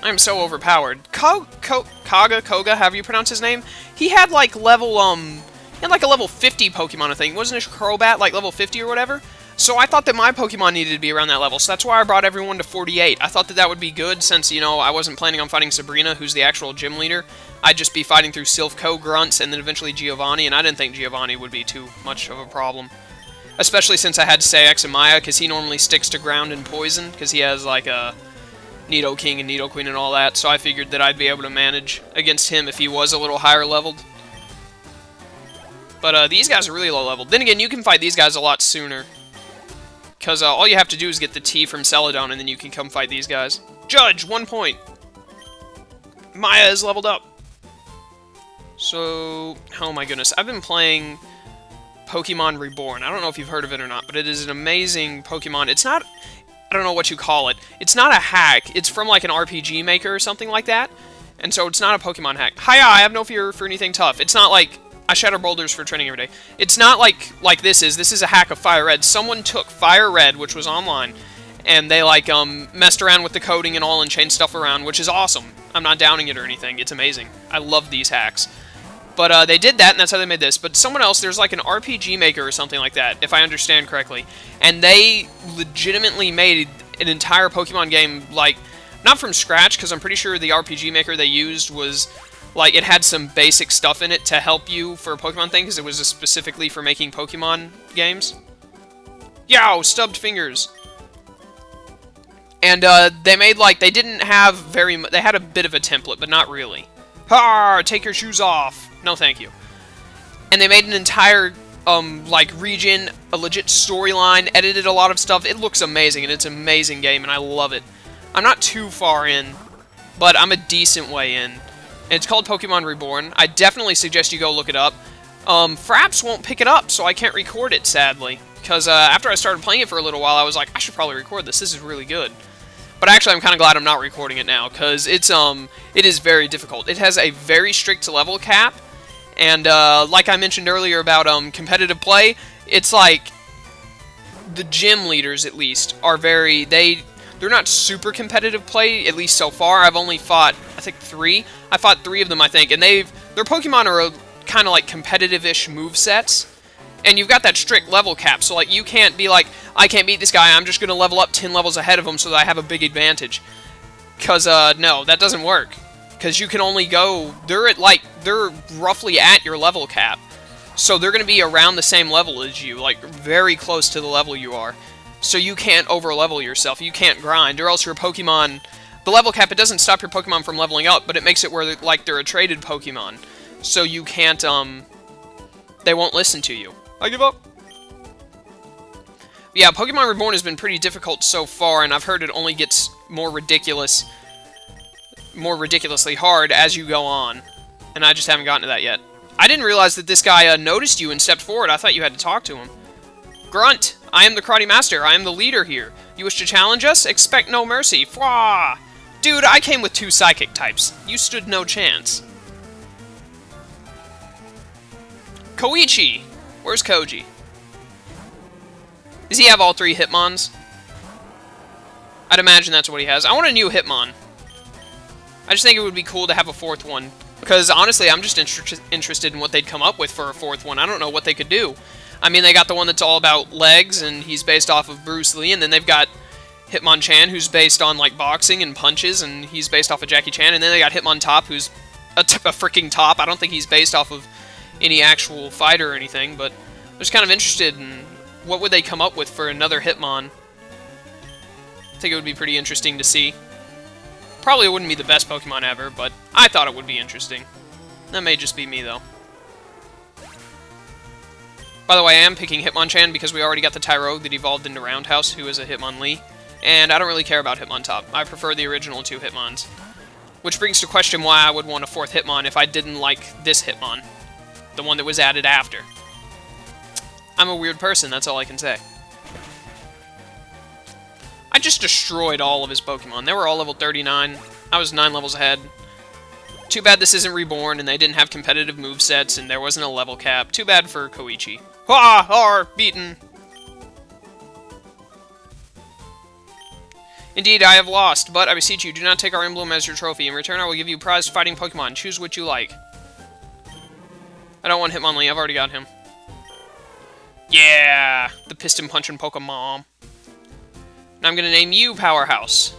I'm so overpowered. Koga, however you pronounce his name, he had like level, he had like a level 50 Pokemon, I think. Wasn't it Crobat like level 50 or whatever? So I thought that my Pokemon needed to be around that level, so that's why I brought everyone to 48. I thought that that would be good since, you know, I wasn't planning on fighting Sabrina, who's the actual gym leader. I'd just be fighting through Silph Co, Grunts, and then eventually Giovanni, and I didn't think Giovanni would be too much of a problem. Especially since I had Saix and Maya, because he normally sticks to ground and poison, because he has like a Nidoking and Nidoqueen and all that, so I figured that I'd be able to manage against him if he was a little higher leveled. But these guys are really low leveled. Then again, you can fight these guys a lot sooner. Because all you have to do is get the T from Celadon, and then you can come fight these guys. Judge, 1 point. Maya is leveled up. So, oh my goodness. I've been playing Pokemon Reborn. I don't know if you've heard of it or not, but it is an amazing Pokemon. It's not, I don't know what you call it. It's not a hack. It's from like an RPG maker or something like that. And so it's not a Pokemon hack. Hiya, I have no fear for anything tough. It's not like I shatter boulders for training every day. It's not like this is. This is a hack of Fire Red. Someone took Fire Red, which was online, and they like messed around with the coding and all and changed stuff around, which is awesome. I'm not downing it or anything. It's amazing. I love these hacks. But they did that, and that's how they made this. But someone else, there's like an RPG maker or something like that, if I understand correctly, and they legitimately made an entire Pokemon game, like, not from scratch, because I'm pretty sure the RPG maker they used was, like, it had some basic stuff in it to help you for a Pokemon thing, because it was specifically for making Pokemon games. Yow! Stubbed fingers! And, they made, like, they didn't have very much, they had a bit of a template, but not really. Har! Take your shoes off! No, thank you. And they made an entire, like, region, a legit storyline, edited a lot of stuff. It looks amazing, and it's an amazing game, and I love it. I'm not too far in, but I'm a decent way in. And it's called Pokemon Reborn. I definitely suggest you go look it up. Fraps won't pick it up, so I can't record it, sadly. Because after I started playing it for a little while, I was like, I should probably record this. This is really good. But actually, I'm kind of glad I'm not recording it now, because it is very difficult. It has a very strict level cap, and like I mentioned earlier about competitive play, it's like the gym leaders, at least, are very, they're not super competitive play, at least so far. I've only fought, I think, 3. I fought 3 of them, I think, and their Pokemon are kind of like competitive-ish movesets. And you've got that strict level cap, so like you can't be like, I can't beat this guy, I'm just going to level up 10 levels ahead of him so that I have a big advantage. Because, no, that doesn't work. Because you can only go, they're roughly at your level cap. So they're going to be around the same level as you, like very close to the level you are. So you can't over-level yourself, you can't grind, or else your Pokemon, the level cap, it doesn't stop your Pokemon from leveling up, but it makes it where like they're a traded Pokemon. So you can't, they won't listen to you. I give up. Yeah, Pokemon Reborn has been pretty difficult so far, and I've heard it only gets more ridiculously hard as you go on. And I just haven't gotten to that yet. I didn't realize that this guy noticed you and stepped forward. I thought you had to talk to him. Grunt, I am the Karate Master. I am the leader here. You wish to challenge us? Expect no mercy. Fwah! Dude, I came with 2 psychic types. You stood no chance. Koichi! Where's Koji? Does he have all 3 Hitmons? I'd imagine that's what he has. I want a new Hitmon. I just think it would be cool to have a 4th one. Because, honestly, I'm just interested in what they'd come up with for a 4th one. I don't know what they could do. I mean, they got the one that's all about legs, and he's based off of Bruce Lee, and then they've got Hitmonchan, who's based on, like, boxing and punches, and he's based off of Jackie Chan, and then they got Hitmontop, who's a freaking top. I don't think he's based off of any actual fighter or anything, but I'm just kind of interested in what would they come up with for another Hitmon. I think it would be pretty interesting to see. Probably wouldn't be the best Pokemon ever, but I thought it would be interesting. That may just be me, though. By the way, I am picking Hitmonchan because we already got the Tyrogue that evolved into Roundhouse, who is a Hitmonlee, and I don't really care about Hitmontop. I prefer the original 2 Hitmons. Which brings to question why I would want a 4th Hitmon if I didn't like this Hitmon. The one that was added after. I'm a weird person, that's all I can say. I just destroyed all of his Pokemon. They were all level 39. I was 9 levels ahead. Too bad this isn't Reborn, and they didn't have competitive movesets, and there wasn't a level cap. Too bad for Koichi. Ha! Beaten! Indeed, I have lost, but I beseech you, do not take our emblem as your trophy. In return, I will give you prized fighting Pokemon. Choose what you like. I don't want Hitmonlee, I've already got him. Yeah! The piston-punching Pokemon. And I'm gonna name you Powerhouse.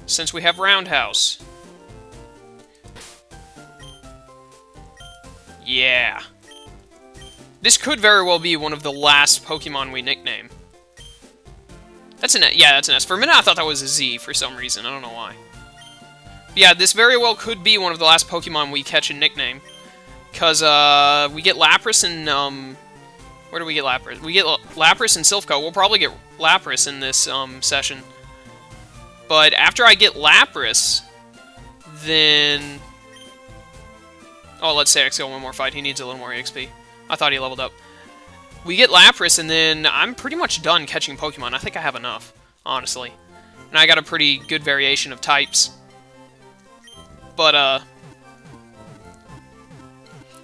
Since we have Roundhouse. Yeah. This could very well be one of the last Pokemon we nickname. That's an S. Yeah, that's an S. For a minute, I thought that was a Z for some reason. I don't know why. But yeah, this very well could be one of the last Pokemon we catch and nickname. Because, we get Lapras and, where do we get Lapras? We get Lapras and Silph Co. We'll probably get Lapras in this, session. But after I get Lapras, then... Oh, let's say X go one more fight. He needs a little more EXP. I thought he leveled up. We get Lapras, and then I'm pretty much done catching Pokemon. I think I have enough, honestly. And I got a pretty good variation of types. But,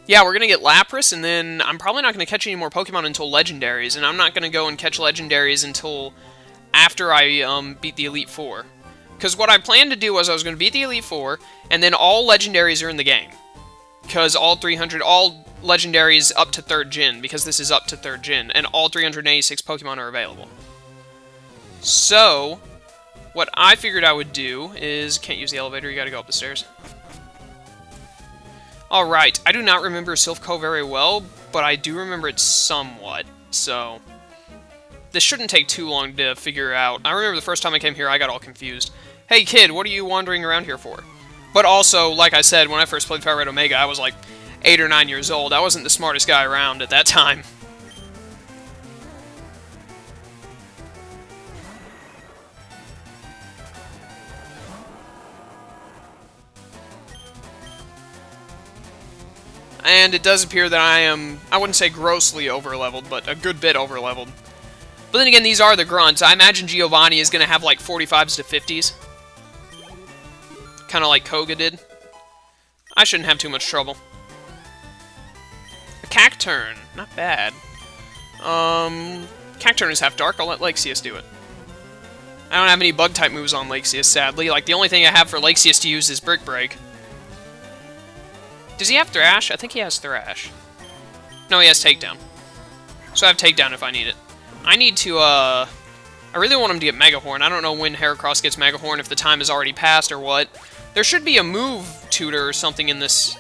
yeah, we're gonna get Lapras, and then I'm probably not gonna catch any more Pokemon until Legendaries, and I'm not gonna go and catch Legendaries until after I, beat the Elite Four. Because what I planned to do was I was gonna beat the Elite Four, and then all Legendaries are in the game. Because all Legendaries up to 3rd Gen, because this is up to 3rd Gen, and all 386 Pokemon are available. So, what I figured I would do is... Can't use the elevator, you gotta go up the stairs. Alright, I do not remember Silph Co very well, but I do remember it somewhat, so... This shouldn't take too long to figure out. I remember the first time I came here, I got all confused. Hey kid, what are you wandering around here for? But also, like I said, when I first played Firered Omega, I was like 8 or 9 years old. I wasn't the smartest guy around at that time. And it does appear that I am, I wouldn't say grossly overleveled, but a good bit overleveled. But then again, these are the grunts. I imagine Giovanni is going to have like 45s to 50s. Kind of like Koga did. I shouldn't have too much trouble. A Cacturn. Not bad. Cacturn is half dark. I'll let Laxius do it. I don't have any bug-type moves on Laxius, sadly. Like, the only thing I have for Laxius to use is Brick Break. Does he have Thrash? I think he has Thrash. No, he has Takedown. So I have Takedown if I need it. I need to, I really want him to get Mega Horn. I don't know when Heracross gets Mega Horn, if the time has already passed or what. There should be a move tutor or something in this,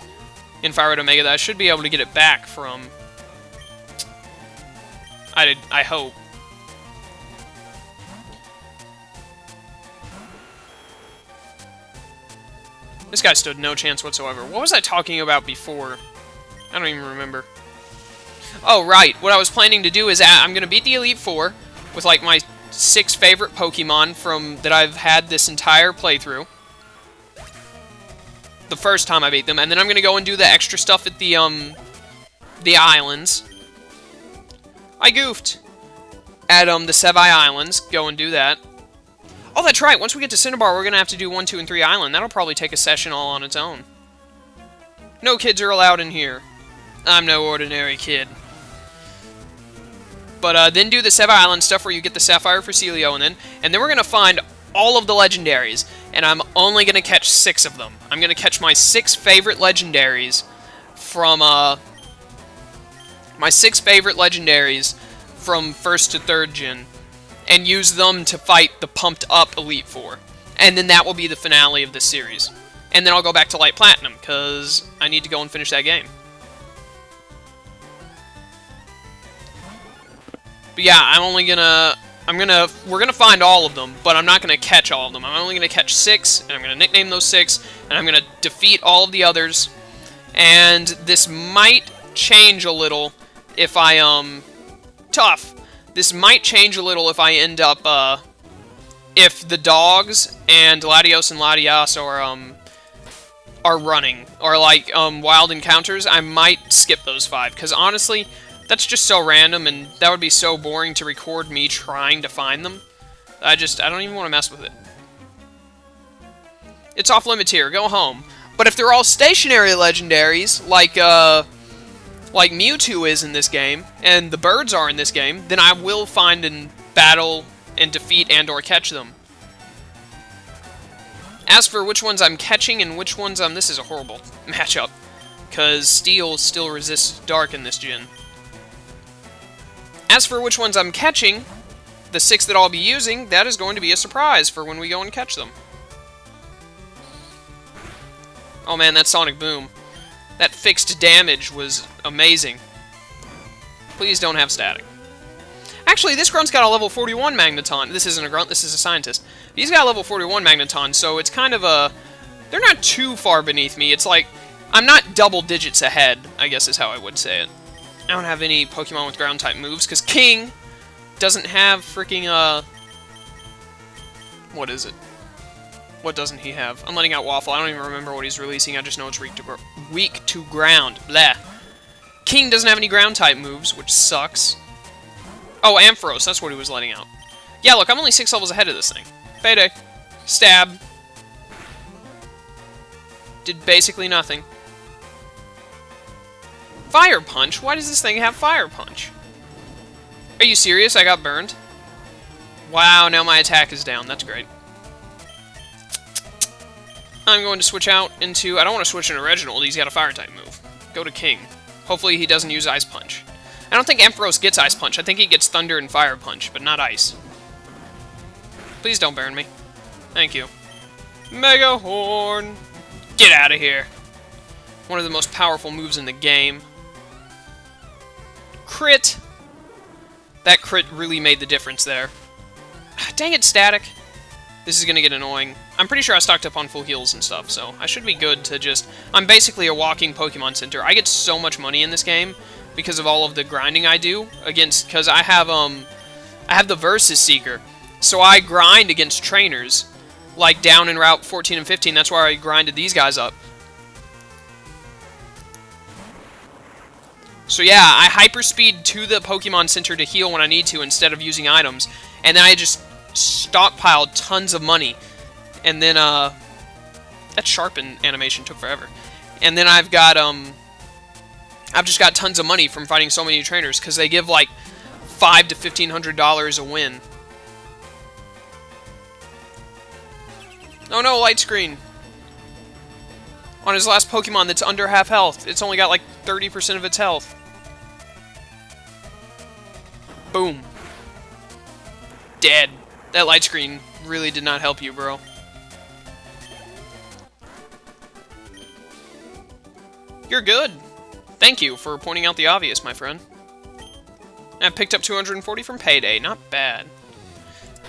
in Firered Omega, that I should be able to get it back from. I hope. This guy stood no chance whatsoever. What was I talking about before? I don't even remember. Oh, right. What I was planning to do is I'm going to beat the Elite Four with, like, my 6 favorite Pokemon that I've had this entire playthrough. The first time I beat them. And then I'm going to go and do the extra stuff at the islands. I goofed. At, the Sevi Islands. Go and do that. Oh, that's right. Once we get to Cinnabar, we're going to have to do 1, 2, and 3 Island. That'll probably take a session all on its own. No kids are allowed in here. I'm no ordinary kid. But then do the Sevi Island stuff where you get the Sapphire for Celio, and then we're going to find all of the Legendaries. And I'm only going to catch 6 of them. I'm going to catch my 6 favorite Legendaries from, my 6 favorite Legendaries from 1st to 3rd Gen. And use them to fight the pumped-up Elite Four. And then that will be the finale of this series. And then I'll go back to Light Platinum, because I need to go and finish that game. But yeah, we're gonna find all of them, but I'm not gonna catch all of them. I'm only gonna catch 6, and I'm gonna nickname those 6, and I'm gonna defeat all of the others. And this might change a little if I, tough. This might change a little if I end up, if the dogs and Latios and Latias are running, or like, wild encounters. I might skip those 5, because honestly, that's just so random, and that would be so boring to record me trying to find them. I don't even want to mess with it. It's off limits here, go home. But if they're all stationary legendaries, like Mewtwo is in this game, and the birds are in this game, then I will find and battle and defeat and or catch them. As for which ones I'm catching and which ones this is a horrible matchup, because Steel still resists Dark in this gen. As for which ones I'm catching, the 6 that I'll be using, that is going to be a surprise for when we go and catch them. Oh man, that Sonic Boom. That fixed damage was amazing. Please don't have static. Actually, this grunt's got a level 41 Magneton. This isn't a grunt, this is a scientist. He's got a level 41 Magneton, so it's kind of a... They're not too far beneath me. It's like, I'm not double digits ahead, I guess is how I would say it. I don't have any Pokemon with ground-type moves, because King doesn't have freaking, what is it? What doesn't he have? I'm letting out Waffle. I don't even remember what he's releasing. I just know it's weak to ground. Bleh. King doesn't have any ground-type moves, which sucks. Oh, Ampharos. That's what he was letting out. Yeah, look, I'm only 6 levels ahead of this thing. Payday. Stab. Did basically nothing. Fire Punch? Why does this thing have Fire Punch? Are you serious? I got burned? Wow, now my attack is down. That's great. I'm going to switch out into... I don't want to switch into Reginald. He's got a Fire-type move. Go to King. Hopefully he doesn't use Ice Punch. I don't think Ampharos gets Ice Punch. I think he gets Thunder and Fire Punch, but not Ice. Please don't burn me. Thank you. Mega Horn! Get out of here. One of the most powerful moves in the game. Crit! That crit really made the difference there. Dang it, Static. This is gonna get annoying. I'm pretty sure I stocked up on full heals and stuff, so I should be good to just... I'm basically a walking Pokemon Center. I get so much money in this game because of all of the grinding I do against... Because I have the Versus Seeker, so I grind against trainers. Like down in Route 14 and 15, that's where I grinded these guys up. So yeah, I hyperspeed to the Pokemon Center to heal when I need to instead of using items. And then I just stockpiled tons of money. And then, that Sharpen animation took forever. And then I've just got tons of money from fighting so many trainers, because they give like $500 to $1,500 a win. Oh no, light screen. On his last Pokemon that's under half health. It's only got like 30% of its health. Boom. Dead. That light screen really did not help you, bro. You're good. Thank you for pointing out the obvious, my friend. I picked up 240 from Payday. Not bad.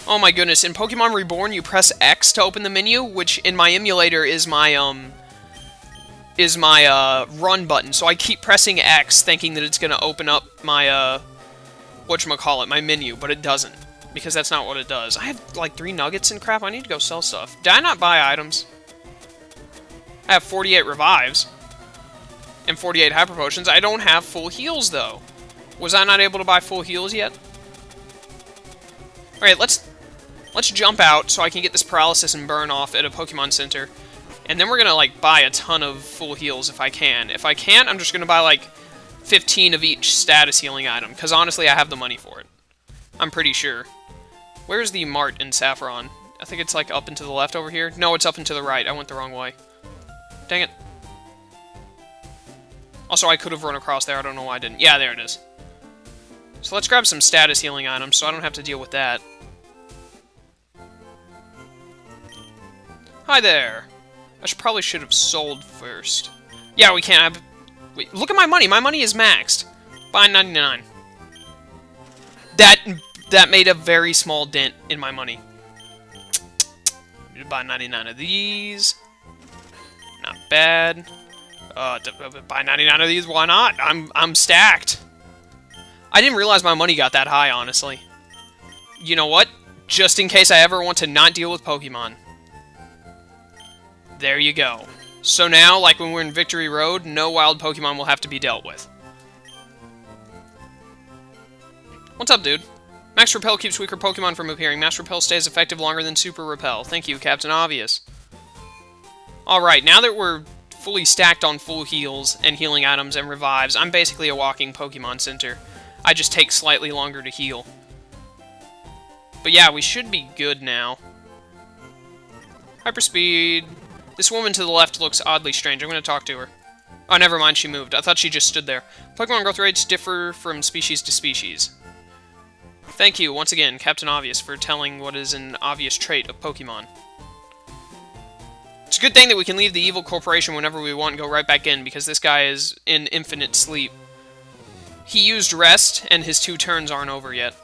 Oh my goodness, in Pokemon Reborn, you press X to open the menu, which in my emulator is my run button. So I keep pressing X, thinking that it's gonna open up my, whatchamacallit, my menu, but it doesn't. Because that's not what it does. I have, like, 3 nuggets and crap. I need to go sell stuff. Did I not buy items? I have 48 revives. And 48 hyper potions. I don't have full heals, though. Was I not able to buy full heals yet? Alright, let's jump out so I can get this paralysis and burn off at a Pokemon Center. And then we're gonna, like, buy a ton of full heals if I can. If I can't, I'm just gonna buy, like, 15 of each status healing item. Because, honestly, I have the money for it. I'm pretty sure. Where's the Mart in Saffron? I think it's, like, up and to the left over here. No, it's up and to the right. I went the wrong way. Dang it. Also, I could have run across there. I don't know why I didn't. Yeah, there it is. So let's grab some status healing items so I don't have to deal with that. Hi there. I probably should have sold first. Yeah, we can't. Wait, look at my money. My money is maxed. Buy 99. That made a very small dent in my money. Need to buy 99 of these. Not bad. Buy 99 of these. Why not? I'm stacked. I didn't realize my money got that high, honestly. You know what? Just in case I ever want to not deal with Pokemon. There you go. So now, like when we're in Victory Road, no wild Pokemon will have to be dealt with. What's up, dude? Max Repel keeps weaker Pokemon from appearing. Max Repel stays effective longer than Super Repel. Thank you, Captain Obvious. Alright, now that we're fully stacked on full heals and healing items and revives, I'm basically a walking Pokemon Center. I just take slightly longer to heal. But yeah, we should be good now. Hyperspeed. This woman to the left looks oddly strange. I'm going to talk to her. Oh, never mind, she moved. I thought she just stood there. Pokemon growth rates differ from species to species. Thank you, once again, Captain Obvious, for telling what is an obvious trait of Pokemon. It's a good thing that we can leave the evil corporation whenever we want and go right back in, because this guy is in infinite sleep. He used rest, and his 2 turns aren't over yet.